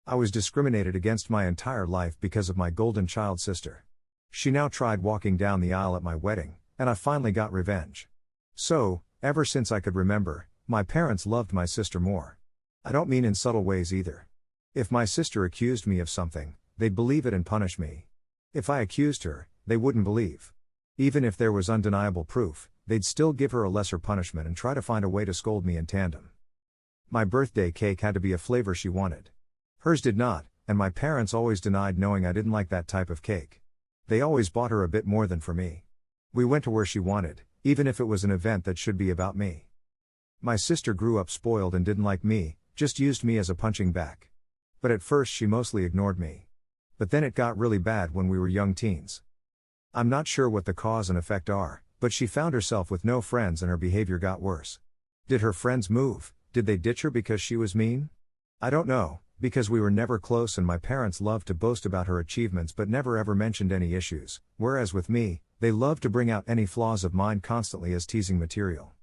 I was discriminated against my entire life because of my golden child sister. She now tried walking down the aisle at my wedding, and I finally got revenge. So, ever since I could remember, my parents loved my sister more. I don't mean in subtle ways either. If my sister accused me of something, they'd believe it and punish me. If I accused her, they wouldn't believe. Even if there was undeniable proof, they'd still give her a lesser punishment and try to find a way to scold me in tandem. My birthday cake had to be a flavor she wanted. Hers did not, and my parents always denied knowing I didn't like that type of cake. They always bought her a bit more than for me. We went to where she wanted, even if it was an event that should be about me. My sister grew up spoiled and didn't like me, just used me as a punching bag. But at first she mostly ignored me. But then it got really bad when we were young teens. I'm not sure what the cause and effect are, but she found herself with no friends and her behavior got worse. Did her friends move? Did they ditch her because she was mean? I don't know, because we were never close and my parents loved to boast about her achievements but never ever mentioned any issues, whereas with me, they loved to bring out any flaws of mine constantly as teasing material.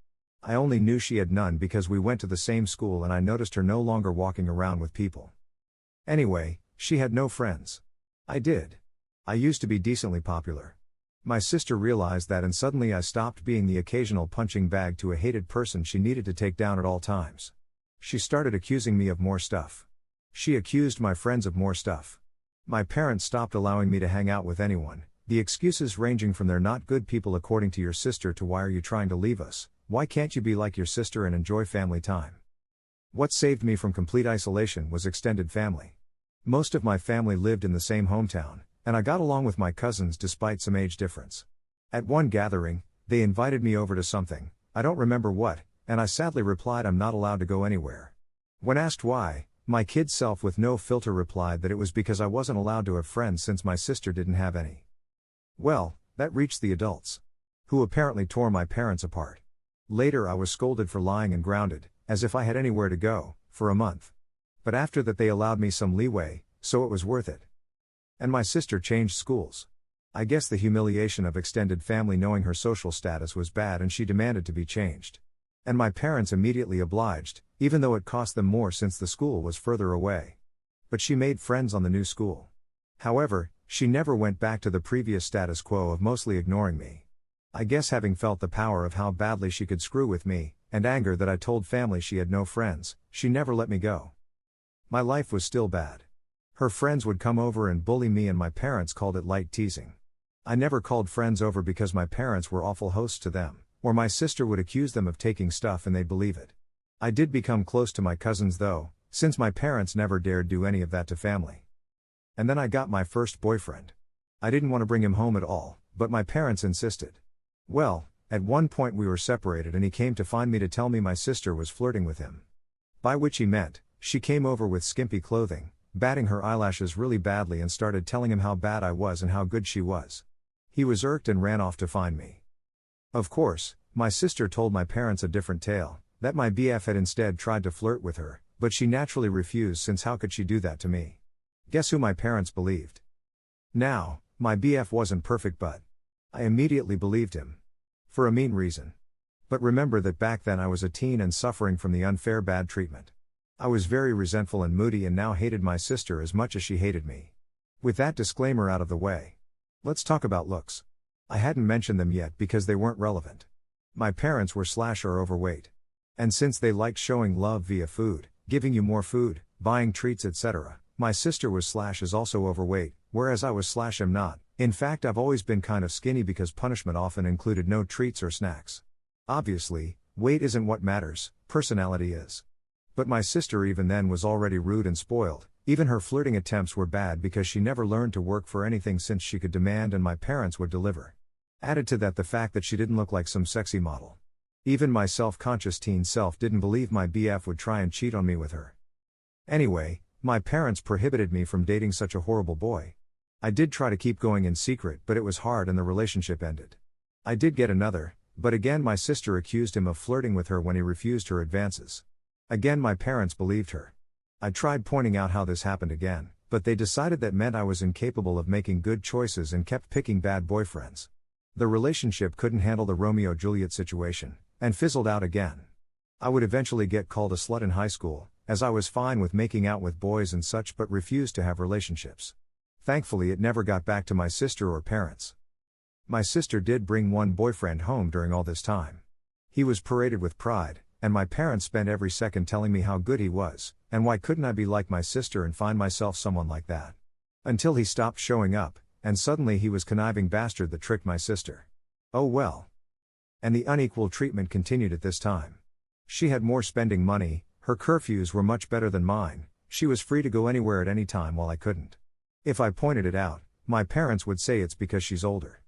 I only knew she had none because we went to the same school and I noticed her no longer walking around with people. Anyway, she had no friends. I did. I used to be decently popular. My sister realized that and suddenly I stopped being the occasional punching bag to a hated person she needed to take down at all times. She started accusing me of more stuff. She accused my friends of more stuff. My parents stopped allowing me to hang out with anyone, the excuses ranging from "they're not good people according to your sister" to "why are you trying to leave us, why can't you be like your sister and enjoy family time?" What saved me from complete isolation was extended family. Most of my family lived in the same hometown, and I got along with my cousins despite some age difference. At one gathering, they invited me over to something, I don't remember what, and I sadly replied I'm not allowed to go anywhere. When asked why, my kid self with no filter replied that it was because I wasn't allowed to have friends since my sister didn't have any. Well, that reached the adults, who apparently tore my parents apart. Later I was scolded for lying and grounded, as if I had anywhere to go, for a month. But after that they allowed me some leeway, so it was worth it. And my sister changed schools. I guess the humiliation of extended family knowing her social status was bad and she demanded to be changed. And my parents immediately obliged, even though it cost them more since the school was further away. But she made friends on the new school. However, she never went back to the previous status quo of mostly ignoring me. I guess having felt the power of how badly she could screw with me, and anger that I told family she had no friends, she never let me go. My life was still bad. Her friends would come over and bully me and my parents called it light teasing. I never called friends over because my parents were awful hosts to them, or my sister would accuse them of taking stuff and they'd believe it. I did become close to my cousins though, since my parents never dared do any of that to family. And then I got my first boyfriend. I didn't want to bring him home at all, but my parents insisted. Well, at one point we were separated and he came to find me to tell me my sister was flirting with him. By which he meant, she came over with skimpy clothing, batting her eyelashes really badly and started telling him how bad I was and how good she was. He was irked and ran off to find me. Of course, my sister told my parents a different tale, that my BF had instead tried to flirt with her, but she naturally refused since how could she do that to me? Guess who my parents believed? Now, my BF wasn't perfect but I immediately believed him. For a mean reason. But remember that back then I was a teen and suffering from the unfair bad treatment. I was very resentful and moody and now hated my sister as much as she hated me. With that disclaimer out of the way, let's talk about looks. I hadn't mentioned them yet because they weren't relevant. My parents were / are overweight. And since they liked showing love via food, giving you more food, buying treats etc., my sister was / is also overweight, whereas I was / am not. In fact I've always been kind of skinny because punishment often included no treats or snacks. Obviously, weight isn't what matters, personality is. But my sister even then was already rude and spoiled, even her flirting attempts were bad because she never learned to work for anything since she could demand and my parents would deliver. Added to that the fact that she didn't look like some sexy model. Even my self-conscious teen self didn't believe my BF would try and cheat on me with her. Anyway, my parents prohibited me from dating such a horrible boy. I did try to keep going in secret but it was hard and the relationship ended. I did get another, but again my sister accused him of flirting with her when he refused her advances. Again my parents believed her. I tried pointing out how this happened again, but they decided that meant I was incapable of making good choices and kept picking bad boyfriends. The relationship couldn't handle the Romeo-Juliet situation, and fizzled out again. I would eventually get called a slut in high school, as I was fine with making out with boys and such but refused to have relationships. Thankfully, it never got back to my sister or parents. My sister did bring one boyfriend home during all this time. He was paraded with pride, and my parents spent every second telling me how good he was, and why couldn't I be like my sister and find myself someone like that. Until he stopped showing up, and suddenly he was conniving bastard that tricked my sister. Oh well. And the unequal treatment continued at this time. She had more spending money, her curfews were much better than mine, she was free to go anywhere at any time while I couldn't. If I pointed it out, my parents would say it's because she's older.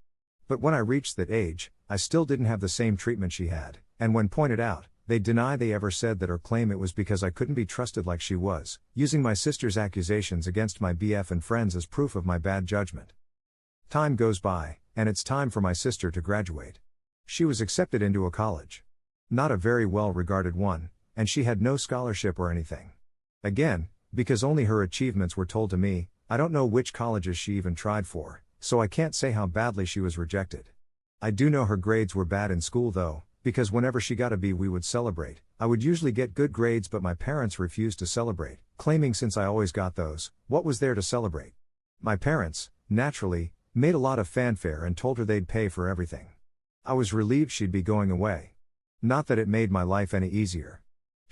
But when I reached that age, I still didn't have the same treatment she had, and when pointed out, they'd deny they ever said that or claim it was because I couldn't be trusted like she was, using my sister's accusations against my BF and friends as proof of my bad judgment. Time goes by, and it's time for my sister to graduate. She was accepted into a college. Not a very well-regarded one, and she had no scholarship or anything. Again, because only her achievements were told to me, I don't know which colleges she even tried for, so I can't say how badly she was rejected. I do know her grades were bad in school though, because whenever she got a B we would celebrate. I would usually get good grades but my parents refused to celebrate, claiming since I always got those, what was there to celebrate? My parents, naturally, made a lot of fanfare and told her they'd pay for everything. I was relieved she'd be going away. Not that it made my life any easier.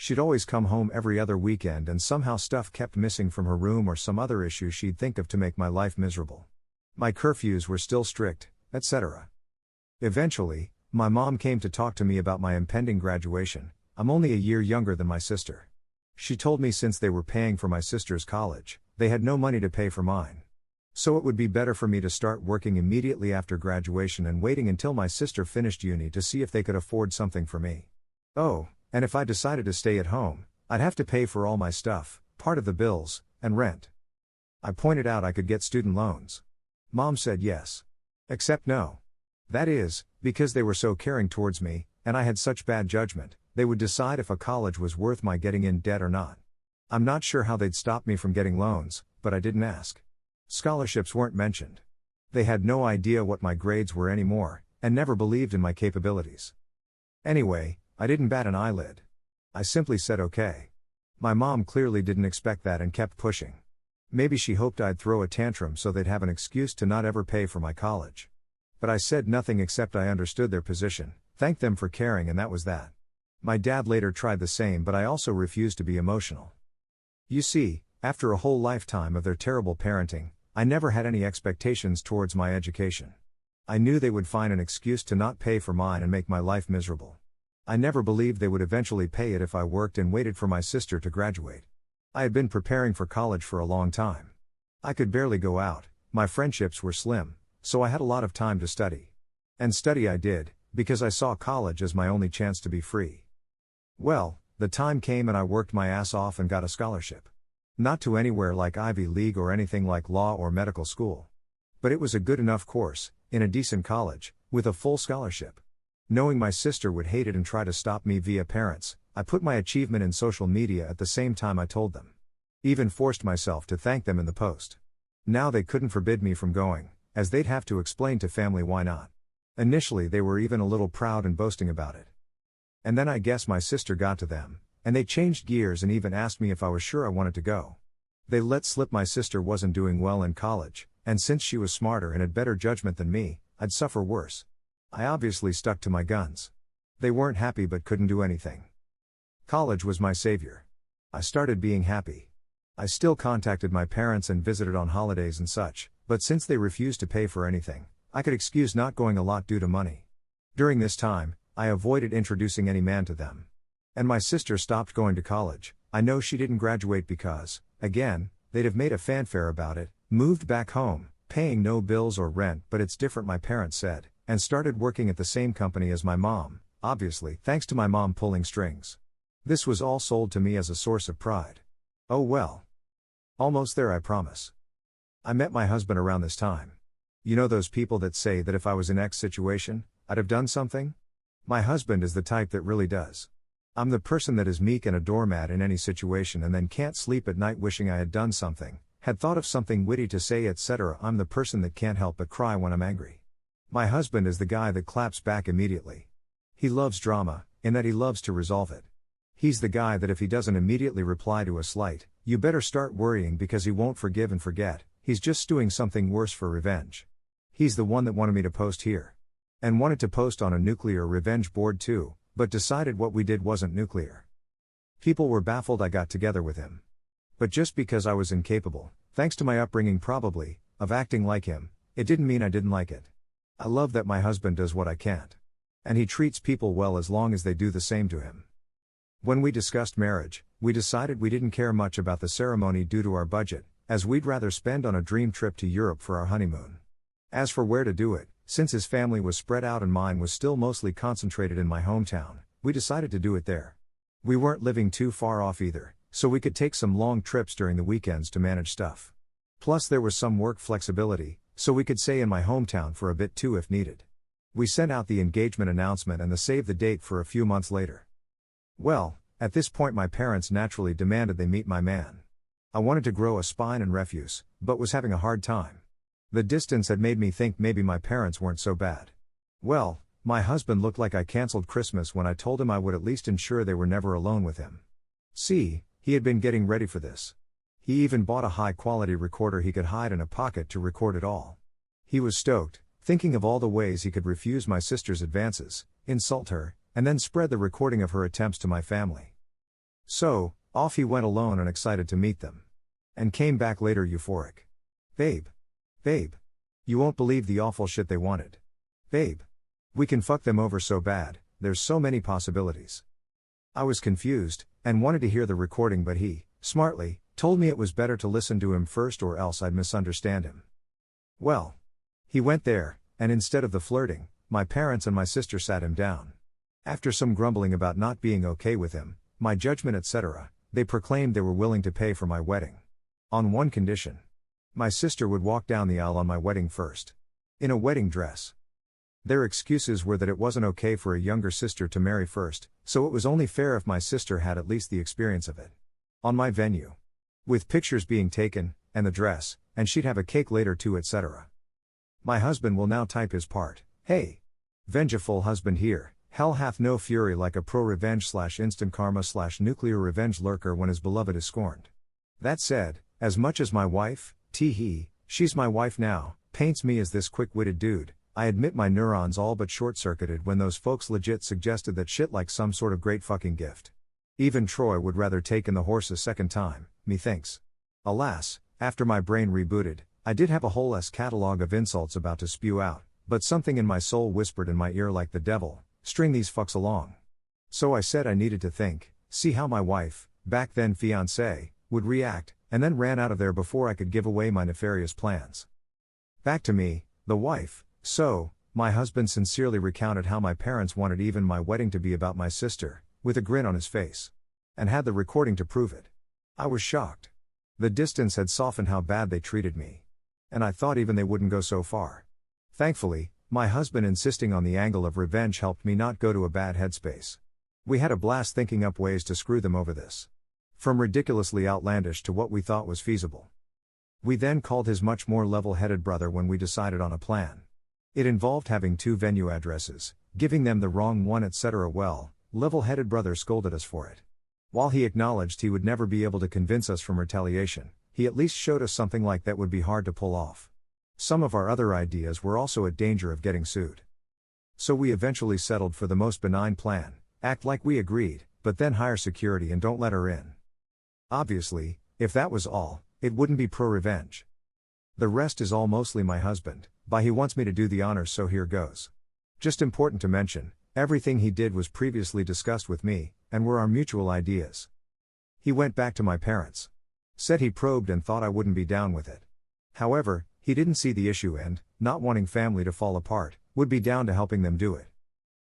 She'd always come home every other weekend and somehow stuff kept missing from her room or some other issue she'd think of to make my life miserable. My curfews were still strict, etc. Eventually, my mom came to talk to me about my impending graduation. I'm only a year younger than my sister. She told me since they were paying for my sister's college, they had no money to pay for mine. So it would be better for me to start working immediately after graduation and waiting until my sister finished uni to see if they could afford something for me. Oh, and if I decided to stay at home, I'd have to pay for all my stuff, part of the bills, and rent. I pointed out I could get student loans. Mom said yes. Except no. That is, because they were so caring towards me, and I had such bad judgment, they would decide if a college was worth my getting in debt or not. I'm not sure how they'd stop me from getting loans, but I didn't ask. Scholarships weren't mentioned. They had no idea what my grades were anymore, and never believed in my capabilities. Anyway, I didn't bat an eyelid. I simply said okay. My mom clearly didn't expect that and kept pushing. Maybe she hoped I'd throw a tantrum so they'd have an excuse to not ever pay for my college. But I said nothing except I understood their position, thanked them for caring, and that was that. My dad later tried the same, but I also refused to be emotional. You see, after a whole lifetime of their terrible parenting, I never had any expectations towards my education. I knew they would find an excuse to not pay for mine and make my life miserable. I never believed they would eventually pay it if I worked and waited for my sister to graduate. I had been preparing for college for a long time. I could barely go out, my friendships were slim, so I had a lot of time to study. And study I did, because I saw college as my only chance to be free. Well, the time came and I worked my ass off and got a scholarship. Not to anywhere like Ivy League or anything like law or medical school. But it was a good enough course, in a decent college, with a full scholarship. Knowing my sister would hate it and try to stop me via parents, I put my achievement in social media at the same time I told them. Even forced myself to thank them in the post. Now they couldn't forbid me from going, as they'd have to explain to family why not. Initially they were even a little proud and boasting about it. And then I guess my sister got to them, and they changed gears and even asked me if I was sure I wanted to go. They let slip my sister wasn't doing well in college, and since she was smarter and had better judgment than me, I'd suffer worse. I obviously stuck to my guns. They weren't happy but couldn't do anything. College was my savior. I started being happy. I still contacted my parents and visited on holidays and such, but since they refused to pay for anything, I could excuse not going a lot due to money. During this time, I avoided introducing any man to them. And my sister stopped going to college. I know she didn't graduate because, again, they'd have made a fanfare about it, moved back home, paying no bills or rent, but it's different, my parents said, and started working at the same company as my mom, obviously thanks to my mom pulling strings. This was all sold to me as a source of pride. Oh well. Almost there, I promise. I met my husband around this time. You know those people that say that if I was in X situation, I'd have done something? My husband is the type that really does. I'm the person that is meek and a doormat in any situation and then can't sleep at night wishing I had done something, had thought of something witty to say, etc. I'm the person that can't help but cry when I'm angry. My husband is the guy that claps back immediately. He loves drama, in that he loves to resolve it. He's the guy that if he doesn't immediately reply to a slight, you better start worrying because he won't forgive and forget, he's just doing something worse for revenge. He's the one that wanted me to post here. And wanted to post on a nuclear revenge board too, but decided what we did wasn't nuclear. People were baffled I got together with him. But just because I was incapable, thanks to my upbringing probably, of acting like him, it didn't mean I didn't like it. I love that my husband does what I can't. And he treats people well as long as they do the same to him. When we discussed marriage, we decided we didn't care much about the ceremony due to our budget, as we'd rather spend on a dream trip to Europe for our honeymoon. As for where to do it, since his family was spread out and mine was still mostly concentrated in my hometown, we decided to do it there. We weren't living too far off either, so we could take some long trips during the weekends to manage stuff. Plus there was some work flexibility, so we could stay in my hometown for a bit too if needed. We sent out the engagement announcement and the save the date for a few months later. Well, at this point my parents naturally demanded they meet my man. I wanted to grow a spine and refuse, but was having a hard time. The distance had made me think maybe my parents weren't so bad. Well, my husband looked like I canceled Christmas when I told him I would at least ensure they were never alone with him. See, he had been getting ready for this. He even bought a high-quality recorder he could hide in a pocket to record it all. He was stoked, thinking of all the ways he could refuse my sister's advances, insult her, and then spread the recording of her attempts to my family. So, off he went alone and excited to meet them. And came back later euphoric. Babe. You won't believe the awful shit they wanted. Babe. We can fuck them over so bad, there's so many possibilities. I was confused, and wanted to hear the recording but he, smartly, told me it was better to listen to him first or else I'd misunderstand him. Well. He went there, and instead of the flirting, my parents and my sister sat him down. After some grumbling about not being okay with him, my judgment etc., they proclaimed they were willing to pay for my wedding. On one condition. My sister would walk down the aisle on my wedding first. In a wedding dress. Their excuses were that it wasn't okay for a younger sister to marry first, so it was only fair if my sister had at least the experience of it. On my venue. With pictures being taken, and the dress, and she'd have a cake later too etc. My husband will now type his part. Hey! Vengeful husband here. Hell hath no fury like a pro-revenge / instant karma / nuclear revenge lurker when his beloved is scorned. That said, as much as my wife, she's my wife now, paints me as this quick-witted dude, I admit my neurons all but short-circuited when those folks legit suggested that shit like some sort of great fucking gift. Even Troy would rather take in the horse a second time, methinks. Alas, after my brain rebooted, I did have a whole catalog of insults about to spew out, but something in my soul whispered in my ear like the devil, string these fucks along. So I said I needed to think, see how my wife, back then fiancée, would react, and then ran out of there before I could give away my nefarious plans. Back to me, the wife. So, my husband sincerely recounted how my parents wanted even my wedding to be about my sister, with a grin on his face. And had the recording to prove it. I was shocked. The distance had softened how bad they treated me. And I thought even they wouldn't go so far. Thankfully, my husband insisting on the angle of revenge helped me not go to a bad headspace. We had a blast thinking up ways to screw them over this. From ridiculously outlandish to what we thought was feasible. We then called his much more level-headed brother when we decided on a plan. It involved having 2 venue addresses, giving them the wrong one etc. Well, level-headed brother scolded us for it. While he acknowledged he would never be able to convince us from retaliation, he at least showed us something like that would be hard to pull off. Some of our other ideas were also at danger of getting sued. So we eventually settled for the most benign plan, act like we agreed, but then hire security and don't let her in. Obviously, if that was all, it wouldn't be pro-revenge. The rest is all mostly my husband, but he wants me to do the honors so here goes. Just important to mention, everything he did was previously discussed with me, and were our mutual ideas. He went back to my parents. Said he probed and thought I wouldn't be down with it. However, he didn't see the issue and, not wanting family to fall apart, would be down to helping them do it.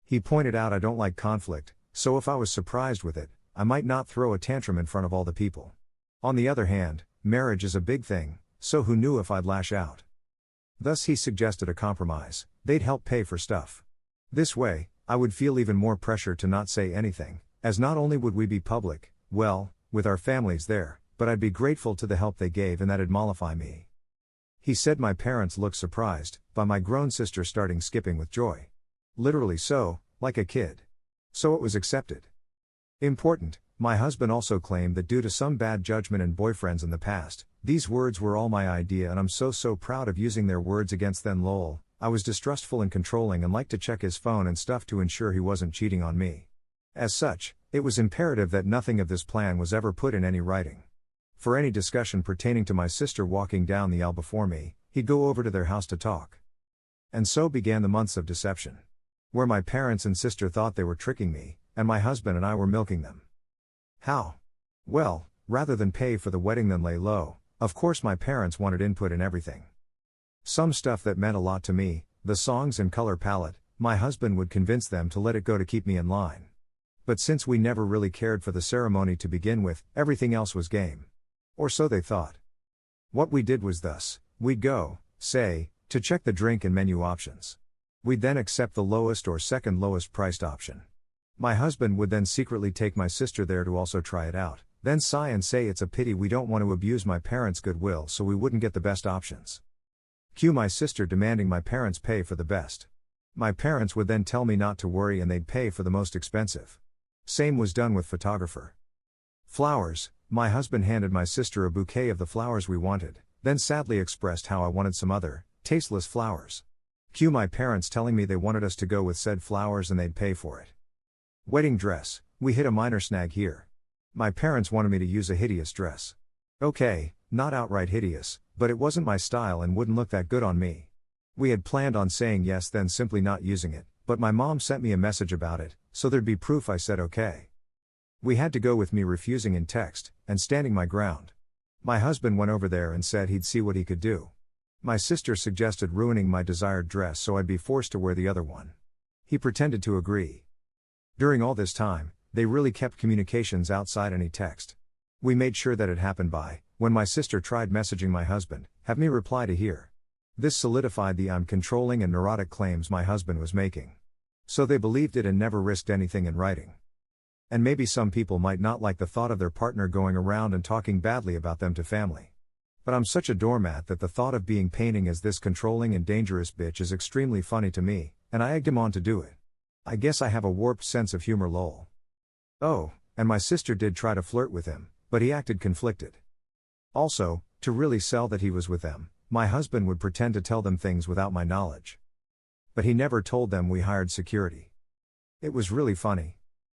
He pointed out I don't like conflict, so if I was surprised with it, I might not throw a tantrum in front of all the people. On the other hand, marriage is a big thing, so who knew if I'd lash out. Thus he suggested a compromise, they'd help pay for stuff. This way, I would feel even more pressure to not say anything, as not only would we be public, well, with our families there, but I'd be grateful to the help they gave and that'd mollify me. He said my parents looked surprised, by my grown sister starting skipping with joy. Literally so, like a kid. So it was accepted. Important, my husband also claimed that due to some bad judgment and boyfriends in the past, these words were all my idea and I'm so proud of using their words against them lol. I was distrustful and controlling and liked to check his phone and stuff to ensure he wasn't cheating on me. As such, it was imperative that nothing of this plan was ever put in any writing. For any discussion pertaining to my sister walking down the aisle before me, he'd go over to their house to talk. And so began the months of deception. Where my parents and sister thought they were tricking me, and my husband and I were milking them. How? Well, rather than pay for the wedding then lay low, of course my parents wanted input in everything. Some stuff that meant a lot to me, the songs and color palette, my husband would convince them to let it go to keep me in line. But since we never really cared for the ceremony to begin with, everything else was game. Or so they thought. What we did was thus: we'd go, say, to check the drink and menu options. We'd then accept the lowest or second lowest priced option. My husband would then secretly take my sister there to also try it out, then sigh and say it's a pity we don't want to abuse my parents' goodwill so we wouldn't get the best options. Cue my sister demanding my parents pay for the best. My parents would then tell me not to worry and they'd pay for the most expensive. Same was done with photographer. Flowers, my husband handed my sister a bouquet of the flowers we wanted, then sadly expressed how I wanted some other, tasteless flowers. Cue my parents telling me they wanted us to go with said flowers and they'd pay for it. Wedding dress, we hit a minor snag here. My parents wanted me to use a hideous dress. Okay, not outright hideous, but it wasn't my style and wouldn't look that good on me. We had planned on saying yes then simply not using it, but my mom sent me a message about it, so there'd be proof I said okay. We had to go with me refusing in text, and standing my ground. My husband went over there and said he'd see what he could do. My sister suggested ruining my desired dress so I'd be forced to wear the other one. He pretended to agree. During all this time, they really kept communications outside any text. We made sure that it happened by, when my sister tried messaging my husband, have me reply to here. This solidified the I'm controlling and neurotic claims my husband was making. So they believed it and never risked anything in writing. And maybe some people might not like the thought of their partner going around and talking badly about them to family. But I'm such a doormat that the thought of being painting as this controlling and dangerous bitch is extremely funny to me, and I egged him on to do it. I guess I have a warped sense of humor lol. Oh, and my sister did try to flirt with him, but he acted conflicted. Also, to really sell that he was with them, my husband would pretend to tell them things without my knowledge. But he never told them we hired security. It was really funny.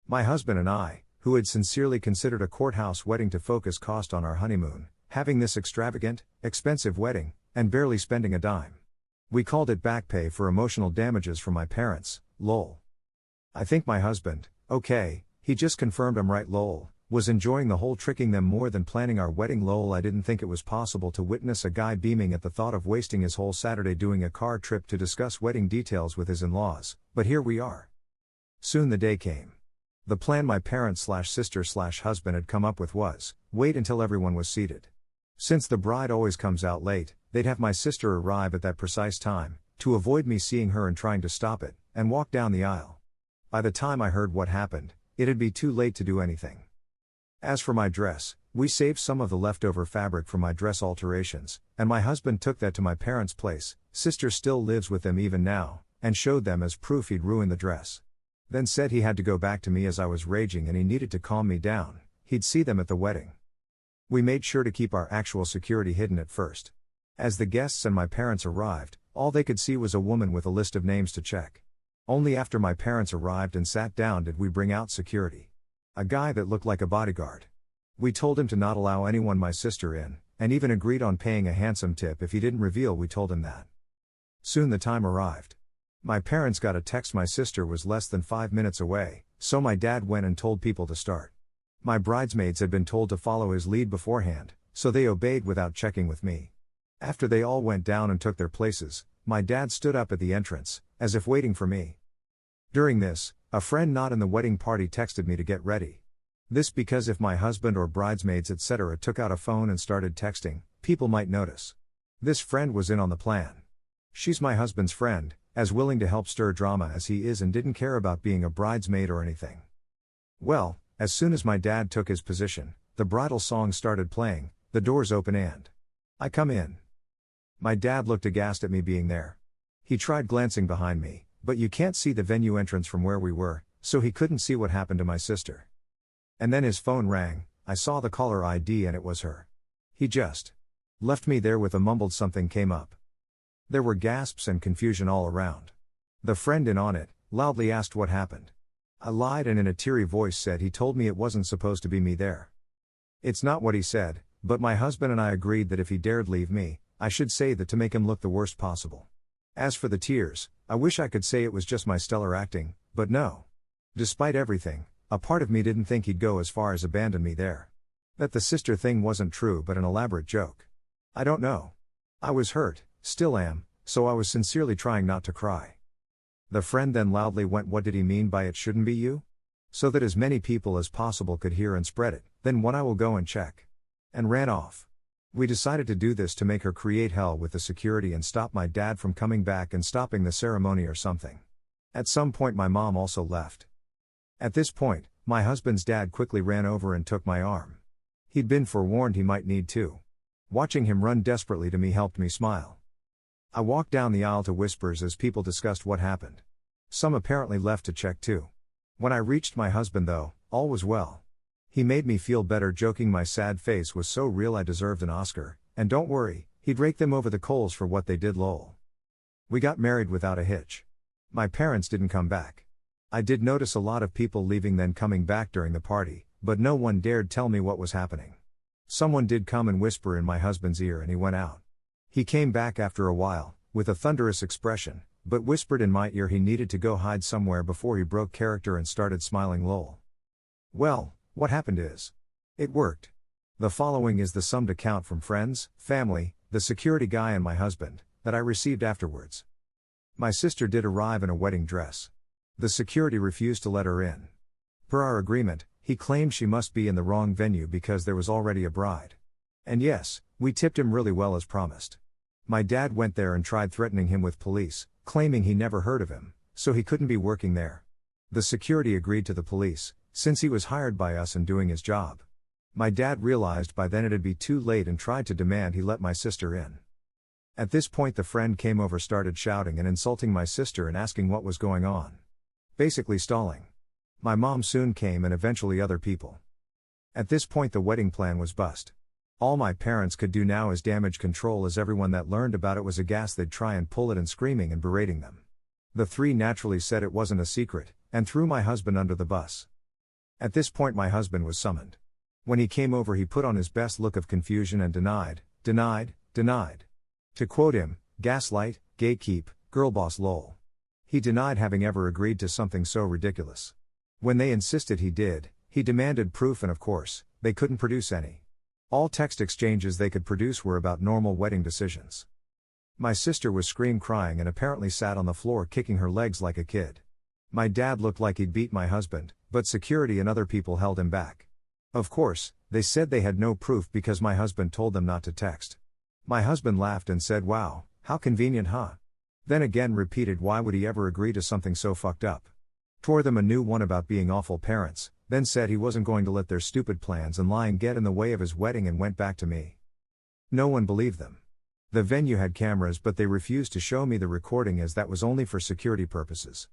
My husband and I, who had sincerely considered a courthouse wedding to focus cost on our honeymoon, having this extravagant, expensive wedding, and barely spending a dime. We called it back pay for emotional damages from my parents, lol. I think my husband, okay, he just confirmed I'm right lol, was enjoying the whole tricking them more than planning our wedding lol. I didn't think it was possible to witness a guy beaming at the thought of wasting his whole Saturday doing a car trip to discuss wedding details with his in-laws, but here we are. Soon the day came. The plan my parents/sister/husband had come up with was, wait until everyone was seated. Since the bride always comes out late, they'd have my sister arrive at that precise time, to avoid me seeing her and trying to stop it, and walk down the aisle. By the time I heard what happened, it'd be too late to do anything. As for my dress, we saved some of the leftover fabric from my dress alterations, and my husband took that to my parents' place, sister still lives with them even now, and showed them as proof he'd ruined the dress. Then said he had to go back to me as I was raging and he needed to calm me down, he'd see them at the wedding. We made sure to keep our actual security hidden at first. As the guests and my parents arrived, all they could see was a woman with a list of names to check. Only after my parents arrived and sat down did we bring out security. A guy that looked like a bodyguard. We told him to not allow anyone my sister in, and even agreed on paying a handsome tip if he didn't reveal we told him that. Soon the time arrived. My parents got a text my sister was less than 5 minutes away, so my dad went and told people to start. My bridesmaids had been told to follow his lead beforehand, so they obeyed without checking with me. After they all went down and took their places, my dad stood up at the entrance, as if waiting for me. During this, a friend not in the wedding party texted me to get ready. This because if my husband or bridesmaids etc. took out a phone and started texting, people might notice. This friend was in on the plan. She's my husband's friend, as willing to help stir drama as he is and didn't care about being a bridesmaid or anything. Well, as soon as my dad took his position, the bridal song started playing, the doors open and I come in. My dad looked aghast at me being there. He tried glancing behind me, but you can't see the venue entrance from where we were, so he couldn't see what happened to my sister. And then his phone rang, I saw the caller ID and it was her. He just left me there with a mumbled something came up. There were gasps and confusion all around. The friend in on it loudly asked what happened. I lied and in a teary voice said he told me it wasn't supposed to be me there. It's not what he said, but my husband and I agreed that if he dared leave me, I should say that to make him look the worst possible. As for the tears, I wish I could say it was just my stellar acting, but no. Despite everything, a part of me didn't think he'd go as far as abandon me there. That the sister thing wasn't true but an elaborate joke. I don't know. I was hurt, still am, so I was sincerely trying not to cry. The friend then loudly went, what did he mean by it shouldn't be you? So that as many people as possible could hear and spread it, then what I will go and check. And ran off. We decided to do this to make her create hell with the security and stop my dad from coming back and stopping the ceremony or something. At some point my mom also left. At this point, my husband's dad quickly ran over and took my arm. He'd been forewarned he might need to. Watching him run desperately to me helped me smile. I walked down the aisle to whispers as people discussed what happened. Some apparently left to check too. When I reached my husband though, all was well. He made me feel better, joking my sad face was so real I deserved an Oscar, and don't worry, he'd rake them over the coals for what they did lol. We got married without a hitch. My parents didn't come back. I did notice a lot of people leaving then coming back during the party, but no one dared tell me what was happening. Someone did come and whisper in my husband's ear and he went out. He came back after a while, with a thunderous expression, but whispered in my ear he needed to go hide somewhere before he broke character and started smiling lol. Well, what happened is, it worked. The following is the summed account from friends, family, the security guy and my husband, that I received afterwards. My sister did arrive in a wedding dress. The security refused to let her in. Per our agreement, he claimed she must be in the wrong venue because there was already a bride. And yes, we tipped him really well as promised. My dad went there and tried threatening him with police, claiming he never heard of him, so he couldn't be working there. The security agreed to the police, since he was hired by us and doing his job. My dad realized by then it'd be too late and tried to demand he let my sister in. At this point the friend came over, started shouting and insulting my sister and asking what was going on. Basically stalling. My mom soon came and eventually other people. At this point the wedding plan was bust. All my parents could do now is damage control, as everyone that learned about it was aghast they'd try and pull it and screaming and berating them. The three naturally said it wasn't a secret, and threw my husband under the bus. At this point my husband was summoned. When he came over he put on his best look of confusion and denied. To quote him, gaslight, gatekeep, girlboss lol. He denied having ever agreed to something so ridiculous. When they insisted he did, he demanded proof and of course, they couldn't produce any. All text exchanges they could produce were about normal wedding decisions. My sister was crying and apparently sat on the floor kicking her legs like a kid. My dad looked like he'd beat my husband, but security and other people held him back. Of course, they said they had no proof because my husband told them not to text. My husband laughed and said, wow, how convenient huh? Then again repeated why would he ever agree to something so fucked up. Tore them a new one about being awful parents, then said he wasn't going to let their stupid plans and lying get in the way of his wedding and went back to me. No one believed them. The venue had cameras but they refused to show me the recording as that was only for security purposes.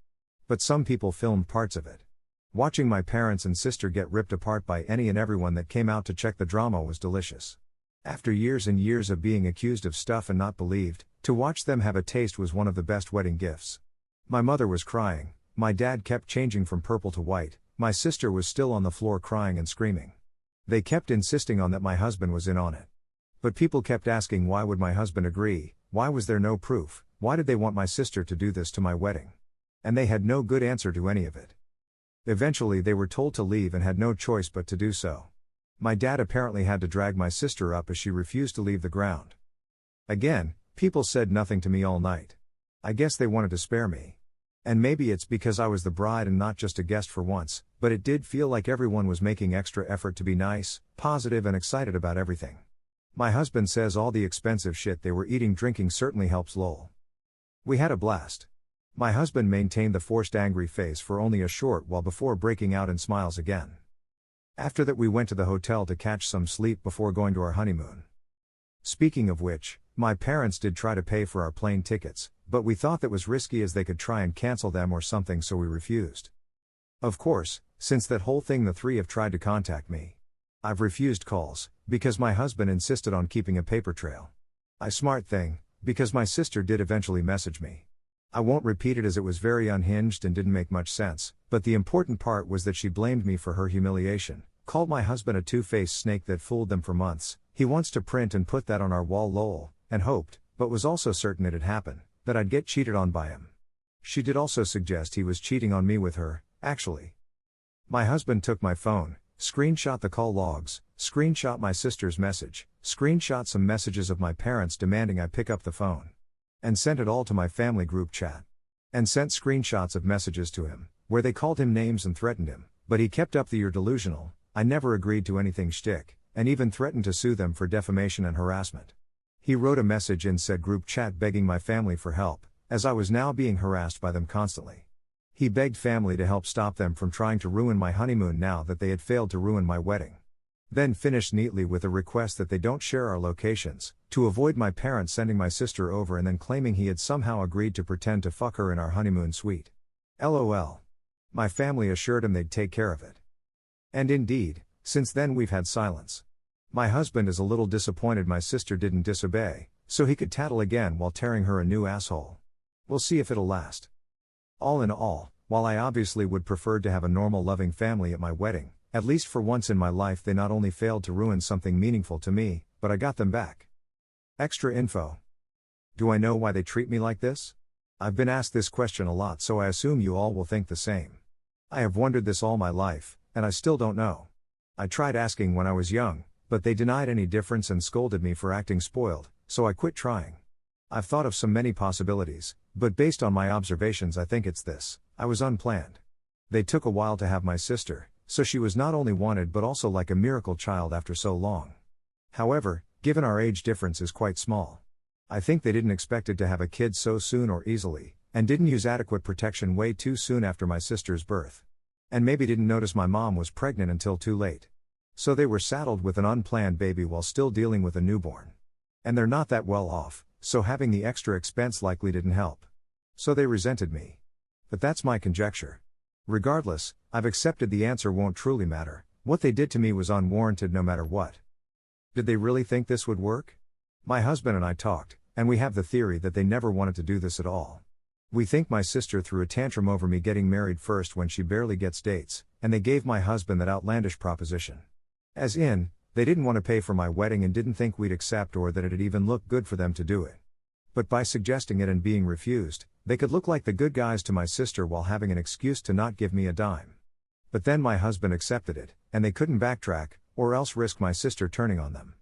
But some people filmed parts of it. Watching my parents and sister get ripped apart by any and everyone that came out to check the drama was delicious. After years and years of being accused of stuff and not believed, to watch them have a taste was one of the best wedding gifts. My mother was crying, my dad kept changing from purple to white, my sister was still on the floor crying and screaming. They kept insisting on that my husband was in on it. But people kept asking why would my husband agree, why was there no proof, why did they want my sister to do this to my wedding? And they had no good answer to any of it. Eventually they were told to leave and had no choice but to do so. My dad apparently had to drag my sister up as she refused to leave the ground. Again, people said nothing to me all night. I guess they wanted to spare me. And maybe it's because I was the bride and not just a guest for once, but it did feel like everyone was making extra effort to be nice, positive and excited about everything. My husband says all the expensive shit they were eating drinking certainly helps lol. We had a blast. My husband maintained the forced angry face for only a short while before breaking out in smiles again. After that we went to the hotel to catch some sleep before going to our honeymoon. Speaking of which, my parents did try to pay for our plane tickets, but we thought that was risky as they could try and cancel them or something so we refused. Of course, Since that whole thing the three have tried to contact me. I've refused calls, because my husband insisted on keeping a paper trail. I smart thing, because my sister did eventually message me. I won't repeat it as it was very unhinged and didn't make much sense, but the important part was that she blamed me for her humiliation, called my husband a two-faced snake that fooled them for months. He wants to print and put that on our wall lol, and hoped, but was also certain it'd happen, that I'd get cheated on by him. She did also suggest he was cheating on me with her, actually. My husband took my phone, screenshot the call logs, screenshot my sister's message, screenshot some messages of my parents demanding I pick up the phone, and sent it all to my family group chat. And sent screenshots of messages to him, where they called him names and threatened him, but he kept up the "you're delusional, I never agreed to anything" shtick, and even threatened to sue them for defamation and harassment. He wrote a message in said group chat begging my family for help, as I was now being harassed by them constantly. He begged family to help stop them from trying to ruin my honeymoon now that they had failed to ruin my wedding. Then finished neatly with a request that they don't share our locations, to avoid my parents sending my sister over, and then claiming he had somehow agreed to pretend to fuck her in our honeymoon suite. LOL. My family assured him they'd take care of it. And indeed, since then we've had silence. My husband is a little disappointed my sister didn't disobey, so he could tattle again while tearing her a new asshole. We'll see if it'll last. All in all, while I obviously would prefer to have a normal loving family at my wedding, at least for once in my life they not only failed to ruin something meaningful to me, but I got them back. Extra info. Do I know why they treat me like this? I've been asked this question a lot, so I assume you all will think the same. I have wondered this all my life, and I still don't know. I tried asking when I was young, but they denied any difference and scolded me for acting spoiled, so I quit trying. I've thought of many possibilities, but based on my observations I think it's this: I was unplanned. They took a while to have my sister, so she was not only wanted but also like a miracle child after so long. However, given our age difference is quite small, I think they didn't expect it to have a kid so soon or easily, and didn't use adequate protection way too soon after my sister's birth. And maybe didn't notice my mom was pregnant until too late. So they were saddled with an unplanned baby while still dealing with a newborn. And they're not that well off, so having the extra expense likely didn't help. So they resented me. But that's my conjecture. Regardless, I've accepted the answer won't truly matter. What they did to me was unwarranted no matter what. Did they really think this would work? My husband and I talked, and we have the theory that they never wanted to do this at all. We think my sister threw a tantrum over me getting married first when she barely gets dates, and they gave my husband that outlandish proposition. As in, they didn't want to pay for my wedding and didn't think we'd accept or that it'd even look good for them to do it. But by suggesting it and being refused, they could look like the good guys to my sister while having an excuse to not give me a dime. But then my husband accepted it, and they couldn't backtrack, or else risk my sister turning on them.